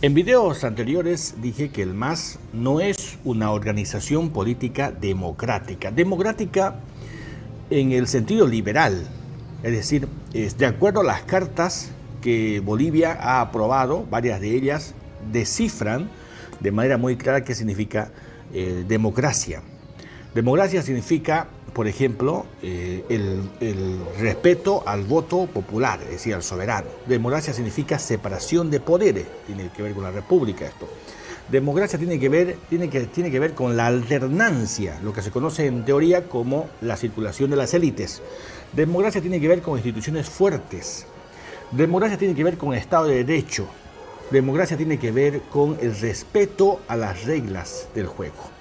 En videos anteriores dije que el MAS no es una organización política democrática. Democrática en el sentido liberal, es decir, es de acuerdo a las cartas que Bolivia ha aprobado, varias de ellas descifran de manera muy clara qué significa democracia. Democracia significa, por ejemplo, el respeto al voto popular, es decir, al soberano. Democracia significa separación de poderes, tiene que ver con la república esto. Democracia tiene que ver con la alternancia, lo que se conoce en teoría como la circulación de las élites. Democracia tiene que ver con instituciones fuertes. Democracia tiene que ver con Estado de Derecho. Democracia tiene que ver con el respeto a las reglas del juego.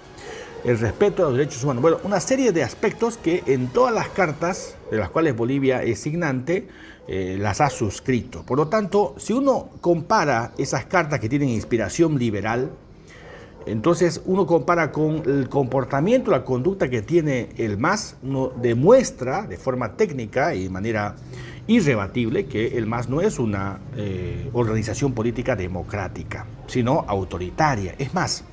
El respeto a los derechos humanos. Bueno, una serie de aspectos que en todas las cartas de las cuales Bolivia es signante, las ha suscrito. Por lo tanto, si uno compara esas cartas que tienen inspiración liberal, entonces uno compara con el comportamiento, la conducta que tiene el MAS, uno demuestra de forma técnica y de manera irrebatible que el MAS no es una organización política democrática, sino autoritaria. Es más,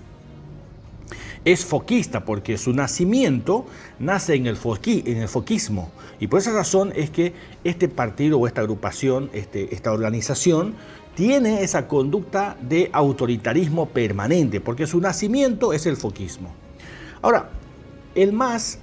es foquista porque su nacimiento nace en el foquismo, y por esa razón es que este partido o esta agrupación, esta organización tiene esa conducta de autoritarismo permanente, porque su nacimiento es el foquismo. Ahora, el MAS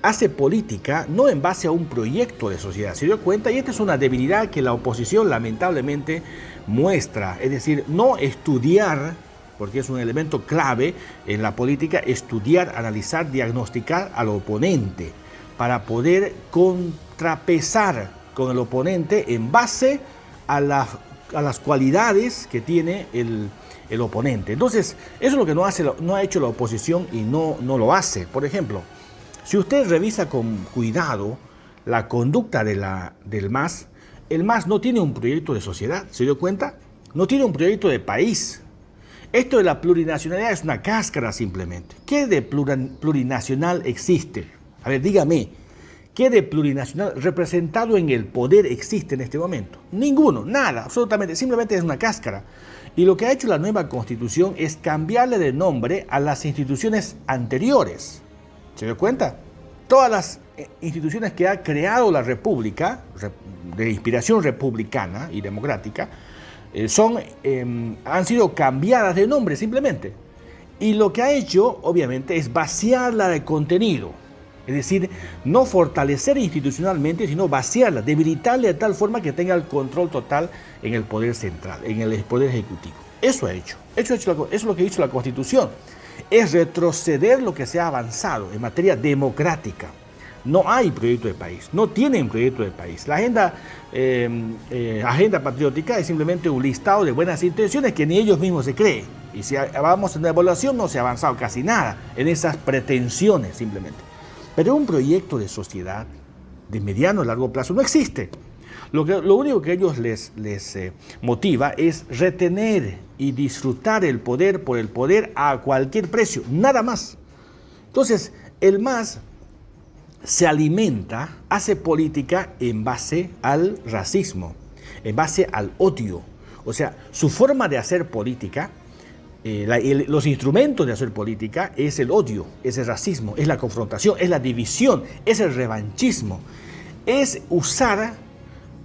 hace política no en base a un proyecto de sociedad, se dio cuenta, y esta es una debilidad que la oposición lamentablemente muestra, es decir, no estudiar, porque es un elemento clave en la política, estudiar, analizar, diagnosticar al oponente para poder contrapesar con el oponente en base a las cualidades que tiene el oponente. Entonces, eso es lo que no ha hecho la oposición y no lo hace. Por ejemplo, si usted revisa con cuidado la conducta del MAS, el MAS no tiene un proyecto de sociedad, ¿se dio cuenta? No tiene un proyecto de país. Esto de la plurinacionalidad es una cáscara simplemente. ¿Qué de plurinacional existe? A ver, dígame, ¿qué de plurinacional representado en el poder existe en este momento? Ninguno, nada, absolutamente, simplemente es una cáscara. Y lo que ha hecho la nueva Constitución es cambiarle de nombre a las instituciones anteriores. ¿Se dio cuenta? Todas las instituciones que ha creado la República, de inspiración republicana y democrática, han sido cambiadas de nombre simplemente. Y lo que ha hecho, obviamente, es vaciarla de contenido. Es decir, no fortalecer institucionalmente, sino vaciarla, debilitarla de tal forma que tenga el control total en el poder central, en el poder ejecutivo. Eso ha hecho. Eso es lo que ha hecho la Constitución. Es retroceder lo que se ha avanzado en materia democrática. No hay proyecto de país, no tienen proyecto de país. La agenda patriótica es simplemente un listado de buenas intenciones que ni ellos mismos se creen. Y si vamos en la evaluación, no se ha avanzado casi nada en esas pretensiones simplemente. Pero un proyecto de sociedad de mediano a largo plazo no existe. Lo único que a ellos les motiva es retener y disfrutar el poder por el poder a cualquier precio, nada más. Entonces, el MAS se alimenta, hace política en base al racismo, en base al odio. O sea, su forma de hacer política, los instrumentos de hacer política es el odio, es el racismo, es la confrontación, es la división, es el revanchismo, es usar,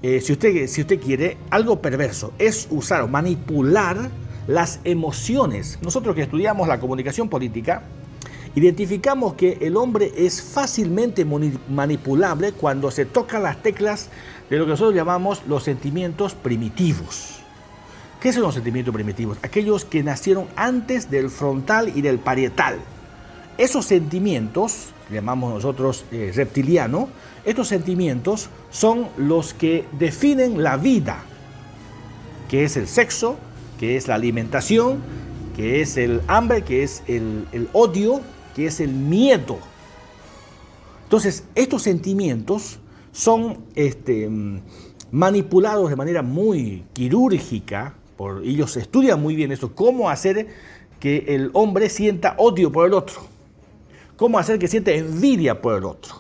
si usted quiere, algo perverso, es usar o manipular las emociones. Nosotros que estudiamos la comunicación política, identificamos que el hombre es fácilmente manipulable cuando se tocan las teclas de lo que nosotros llamamos los sentimientos primitivos. ¿Qué son los sentimientos primitivos? Aquellos que nacieron antes del frontal y del parietal. Esos sentimientos, llamamos nosotros reptiliano, estos sentimientos son los que definen la vida, que es el sexo, que es la alimentación, que es el hambre, que es el odio, que es el miedo. Entonces, estos sentimientos son manipulados de manera muy quirúrgica, ellos estudian muy bien esto, cómo hacer que el hombre sienta odio por el otro, cómo hacer que sienta envidia por el otro,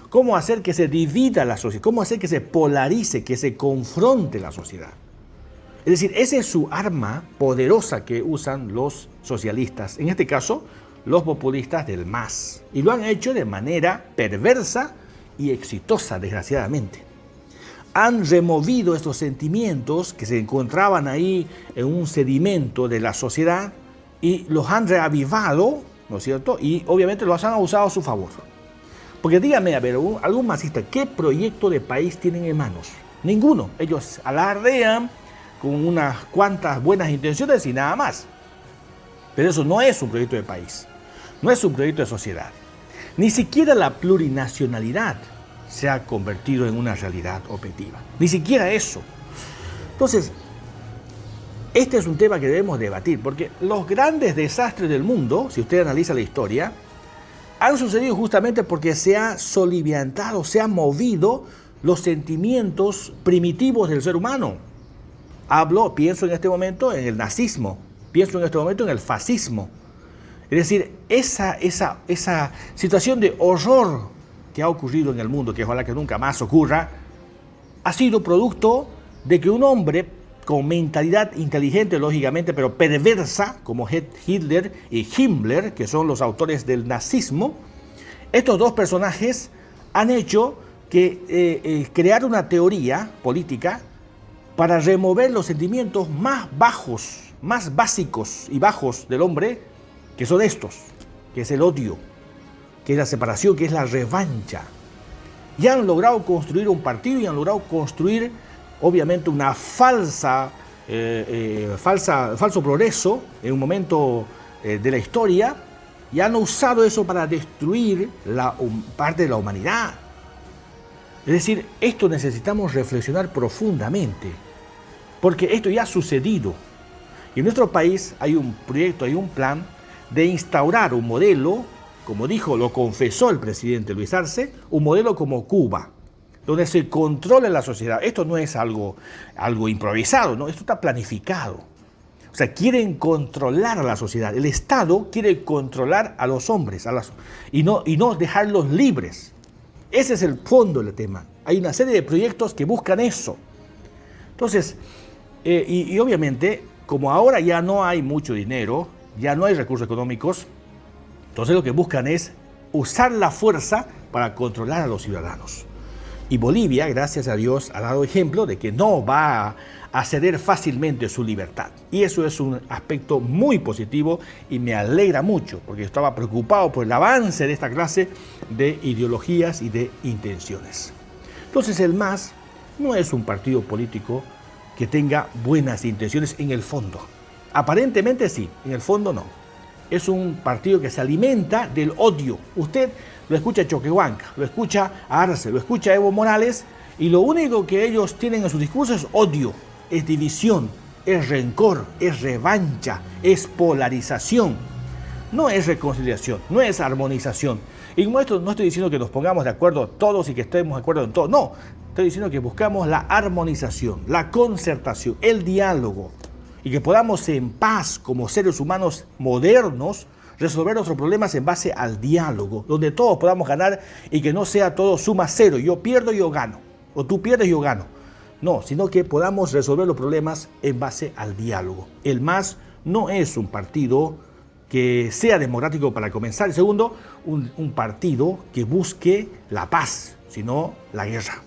cómo hacer que se divida la sociedad, cómo hacer que se polarice, que se confronte la sociedad. Es decir, esa es su arma poderosa que usan los socialistas, en este caso, los populistas del MAS. Y lo han hecho de manera perversa y exitosa, desgraciadamente. Han removido estos sentimientos que se encontraban ahí en un sedimento de la sociedad y los han reavivado, ¿no es cierto? Y obviamente los han usado a su favor. Porque dígame, a ver, algún masista, ¿qué proyecto de país tienen en manos? Ninguno. Ellos alardean con unas cuantas buenas intenciones y nada más. Pero eso no es un proyecto de país, no es un proyecto de sociedad. Ni siquiera la plurinacionalidad se ha convertido en una realidad objetiva. Ni siquiera eso. Entonces, este es un tema que debemos debatir, porque los grandes desastres del mundo, si usted analiza la historia, han sucedido justamente porque se ha soliviantado, se han movido los sentimientos primitivos del ser humano. Pienso en este momento en el nazismo, pienso en este momento en el fascismo. Es decir, esa situación de horror que ha ocurrido en el mundo, que ojalá que nunca más ocurra, ha sido producto de que un hombre con mentalidad inteligente, lógicamente, pero perversa, como Hitler y Himmler, que son los autores del nazismo, estos dos personajes han hecho que crear una teoría política para remover los sentimientos más bajos, más básicos y bajos del hombre, que son estos, que es el odio, que es la separación, que es la revancha. Y han logrado construir un partido y han logrado construir, obviamente, una falso progreso en un momento de la historia, y han usado eso para destruir parte de la humanidad. Es decir, esto necesitamos reflexionar profundamente, porque esto ya ha sucedido. Y en nuestro país hay un proyecto, hay un plan de instaurar un modelo, como lo confesó el presidente Luis Arce, un modelo como Cuba, donde se controle la sociedad. Esto no es algo improvisado, ¿no? Esto está planificado. O sea, quieren controlar a la sociedad. El Estado quiere controlar a los hombres y no dejarlos libres. Ese es el fondo del tema. Hay una serie de proyectos que buscan eso. Entonces, y obviamente, como ahora ya no hay mucho dinero, ya no hay recursos económicos, entonces lo que buscan es usar la fuerza para controlar a los ciudadanos. Y Bolivia, gracias a Dios, ha dado ejemplo de que no va a ceder fácilmente su libertad. Y eso es un aspecto muy positivo y me alegra mucho, porque estaba preocupado por el avance de esta clase de ideologías y de intenciones. Entonces el MAS no es un partido político que tenga buenas intenciones en el fondo. Aparentemente sí, en el fondo no. Es un partido que se alimenta del odio. Usted lo escucha a Choquehuanca, lo escucha a Arce, lo escucha a Evo Morales, y lo único que ellos tienen en sus discursos es odio, es división, es rencor, es revancha, es polarización. No es reconciliación, no es armonización. Y como esto no estoy diciendo que nos pongamos de acuerdo todos y que estemos de acuerdo en todo, no. Estoy diciendo que buscamos la armonización, la concertación, el diálogo, y que podamos en paz, como seres humanos modernos, resolver nuestros problemas en base al diálogo, donde todos podamos ganar y que no sea todo suma cero, yo pierdo y yo gano, o tú pierdes y yo gano. No, sino que podamos resolver los problemas en base al diálogo. El MAS no es un partido que sea democrático para comenzar. Y segundo, un partido que busque la paz, sino la guerra.